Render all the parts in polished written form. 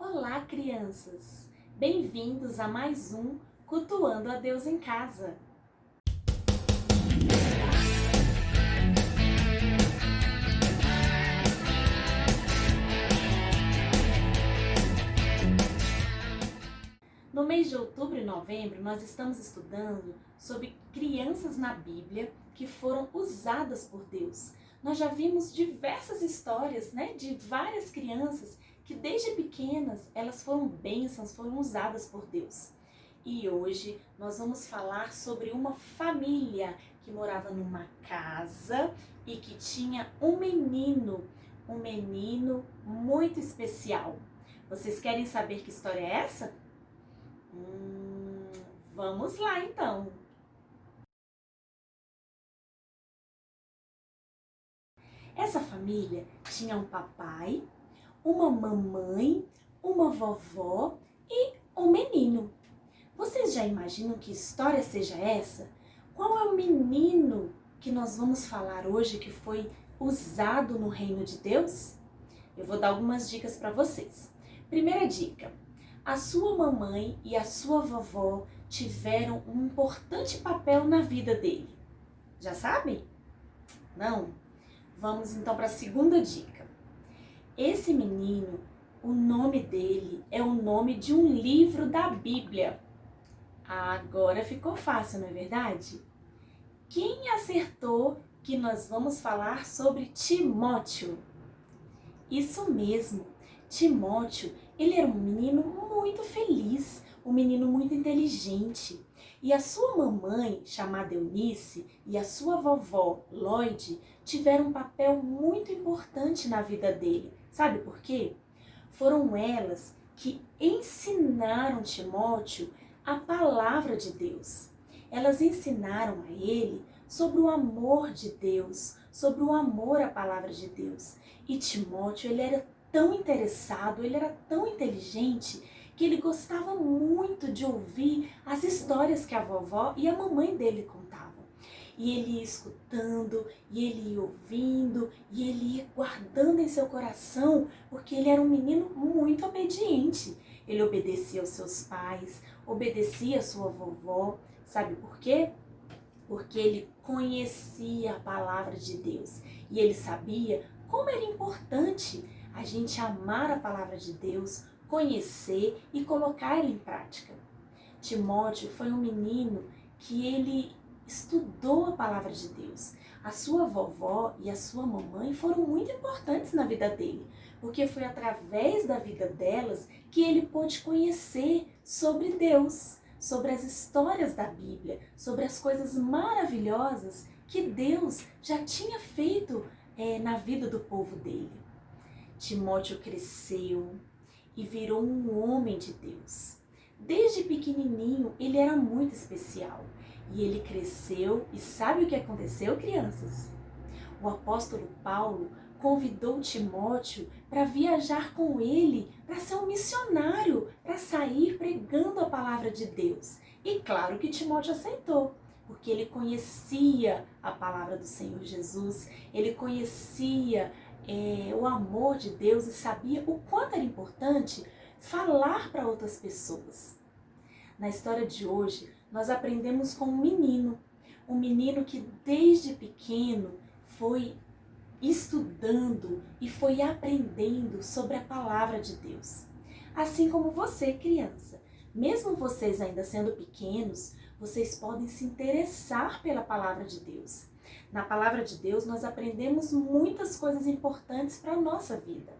Olá, crianças! Bem-vindos a mais um Cultuando a Deus em Casa. No mês de outubro e novembro, nós estamos estudando sobre crianças na Bíblia que foram usadas por Deus. Nós já vimos diversas histórias, de várias crianças que desde pequenas elas foram bênçãos, foram usadas por Deus. E hoje nós vamos falar sobre uma família que morava numa casa e que tinha um menino muito especial. Vocês querem saber que história é essa? Vamos lá então. Essa família tinha um papai, uma mamãe, uma vovó e um menino. Vocês já imaginam que história seja essa? Qual é o menino que nós vamos falar hoje que foi usado no reino de Deus? Eu vou dar algumas dicas para vocês. Primeira dica: a sua mamãe e a sua vovó tiveram um importante papel na vida dele. Já sabem? Não? Vamos então para a segunda dica. Esse menino, o nome dele é o nome de um livro da Bíblia. Agora ficou fácil, não é verdade? Quem acertou que nós vamos falar sobre Timóteo? Isso mesmo, Timóteo, ele era um menino muito feliz, um menino muito inteligente. E a sua mamãe, chamada Eunice, e a sua vovó, Lloyd, tiveram um papel muito importante na vida dele. Sabe por quê? Foram elas que ensinaram Timóteo a palavra de Deus. Elas ensinaram a ele sobre o amor de Deus, sobre o amor à palavra de Deus. E Timóteo, ele era tão interessado, ele era tão inteligente, que ele gostava muito de ouvir as histórias que a vovó e a mamãe dele contavam. E ele ia escutando, e ele ia ouvindo, e ele ia guardando em seu coração, porque ele era um menino muito obediente. Ele obedecia aos seus pais, obedecia à sua vovó. Sabe por quê? Porque ele conhecia a palavra de Deus e ele sabia como era importante a gente amar a palavra de Deus, conhecer e colocar ela em prática. Timóteo foi um menino que ele estudou a palavra de Deus. A sua vovó e a sua mamãe foram muito importantes na vida dele, porque foi através da vida delas que ele pôde conhecer sobre Deus, sobre as histórias da Bíblia, sobre as coisas maravilhosas que Deus já tinha feito na vida do povo dele. Timóteo cresceu e virou um homem de Deus. Desde pequenininho ele era muito especial e ele cresceu e sabe o que aconteceu, crianças? O apóstolo Paulo convidou Timóteo para viajar com ele, para ser um missionário, para sair pregando a palavra de Deus. E claro que Timóteo aceitou, porque ele conhecia a palavra do Senhor Jesus, ele conhecia o amor de Deus e sabia o quanto era importante falar para outras pessoas. Na história de hoje, nós aprendemos com um menino que desde pequeno foi estudando e foi aprendendo sobre a palavra de Deus. Assim como você, criança. Mesmo vocês ainda sendo pequenos, vocês podem se interessar pela palavra de Deus. Na palavra de Deus, nós aprendemos muitas coisas importantes para a nossa vida.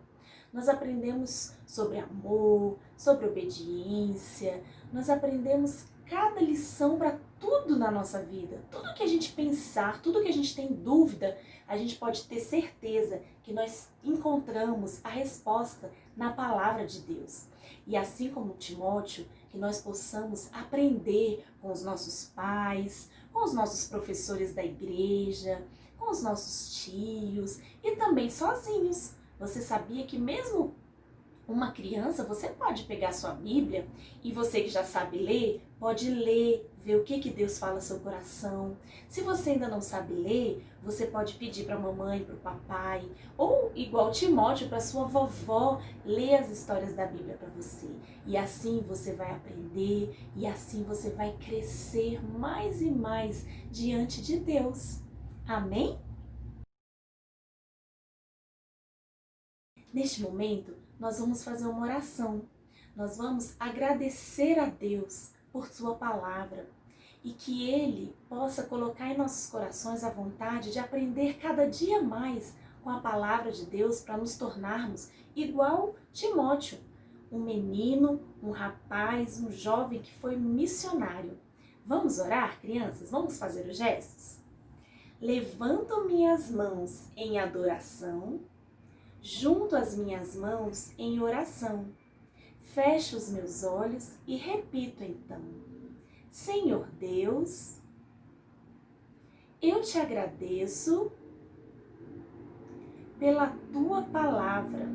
Nós aprendemos sobre amor, sobre obediência, nós aprendemos cada lição para tudo na nossa vida. Tudo que a gente pensar, tudo que a gente tem dúvida, a gente pode ter certeza que nós encontramos a resposta na palavra de Deus. E assim como Timóteo, que nós possamos aprender com os nossos pais, com os nossos professores da igreja, com os nossos tios e também sozinhos. Você sabia que mesmo Uma criança, você pode pegar sua Bíblia e você que já sabe ler, pode ler, ver o que Deus fala ao seu coração. Se você ainda não sabe ler, você pode pedir para a mamãe, para o papai, ou igual Timóteo, para sua vovó, ler as histórias da Bíblia para você. E assim você vai aprender e assim você vai crescer mais e mais diante de Deus. Amém? Neste momento, nós vamos fazer uma oração. Nós vamos agradecer a Deus por sua palavra e que Ele possa colocar em nossos corações a vontade de aprender cada dia mais com a palavra de Deus para nos tornarmos igual Timóteo, um menino, um rapaz, um jovem que foi missionário. Vamos orar, crianças? Vamos fazer os gestos? Levanto minhas mãos em adoração, junto as minhas mãos em oração. Fecho os meus olhos e repito então: Senhor Deus, eu te agradeço pela tua palavra,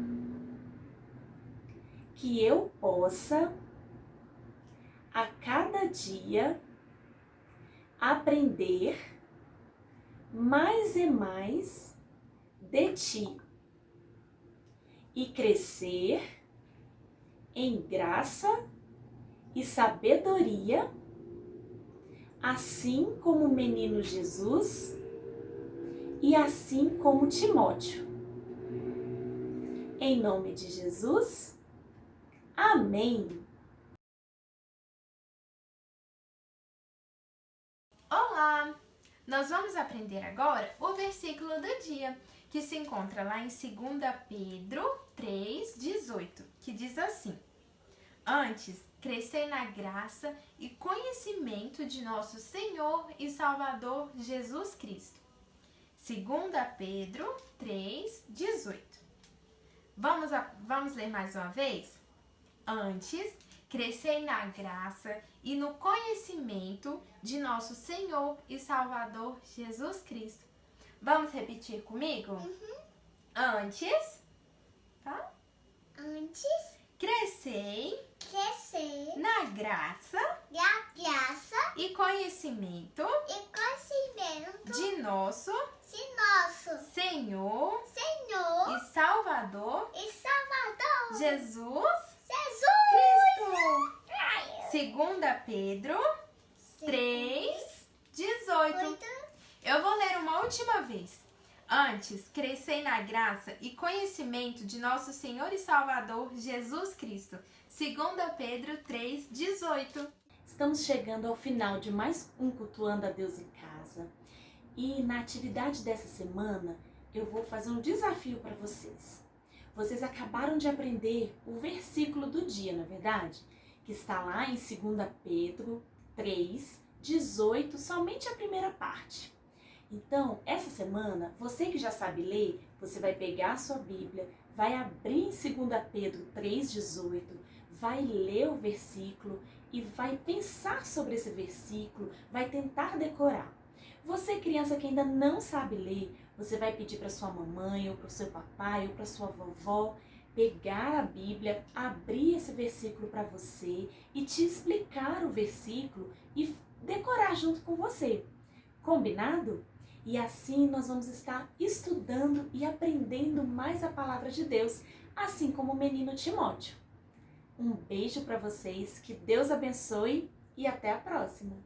que eu possa a cada dia aprender mais e mais de ti e crescer em graça e sabedoria, assim como o menino Jesus e assim como Timóteo. Em nome de Jesus, amém! Olá! Nós vamos aprender agora o versículo do dia, que se encontra lá em 2 Pedro 3,18, que diz assim: Antes, crescei na graça e conhecimento de nosso Senhor e Salvador Jesus Cristo. 2 Pedro 3,18. Vamos ler mais uma vez? Antes, crescei na graça e no conhecimento de nosso Senhor e Salvador Jesus Cristo. Vamos repetir comigo? Antes, tá? Antes, Crescei crescer na graça da graça e conhecimento e conhecimento de nosso de nosso Senhor Senhor e Salvador e Salvador Jesus Jesus. Cristo. 2 Pedro 3,18. Eu vou ler uma última vez. Antes, crescei na graça e conhecimento de nosso Senhor e Salvador Jesus Cristo. 2 Pedro 3,18. Estamos chegando ao final de mais um Cultuando a Deus em Casa. E na atividade dessa semana, eu vou fazer um desafio para vocês. Vocês acabaram de aprender o versículo do dia, não é verdade? Que está lá em 2 Pedro 3,18, somente a primeira parte. Então, essa semana, você que já sabe ler, você vai pegar a sua Bíblia, vai abrir em 2 Pedro 3,18, vai ler o versículo e vai pensar sobre esse versículo, vai tentar decorar. Você, criança que ainda não sabe ler, você vai pedir para sua mamãe, ou para o seu papai, ou para sua vovó, pegar a Bíblia, abrir esse versículo para você e te explicar o versículo e decorar junto com você. Combinado? E assim nós vamos estar estudando e aprendendo mais a palavra de Deus, assim como o menino Timóteo. Um beijo para vocês, que Deus abençoe e até a próxima!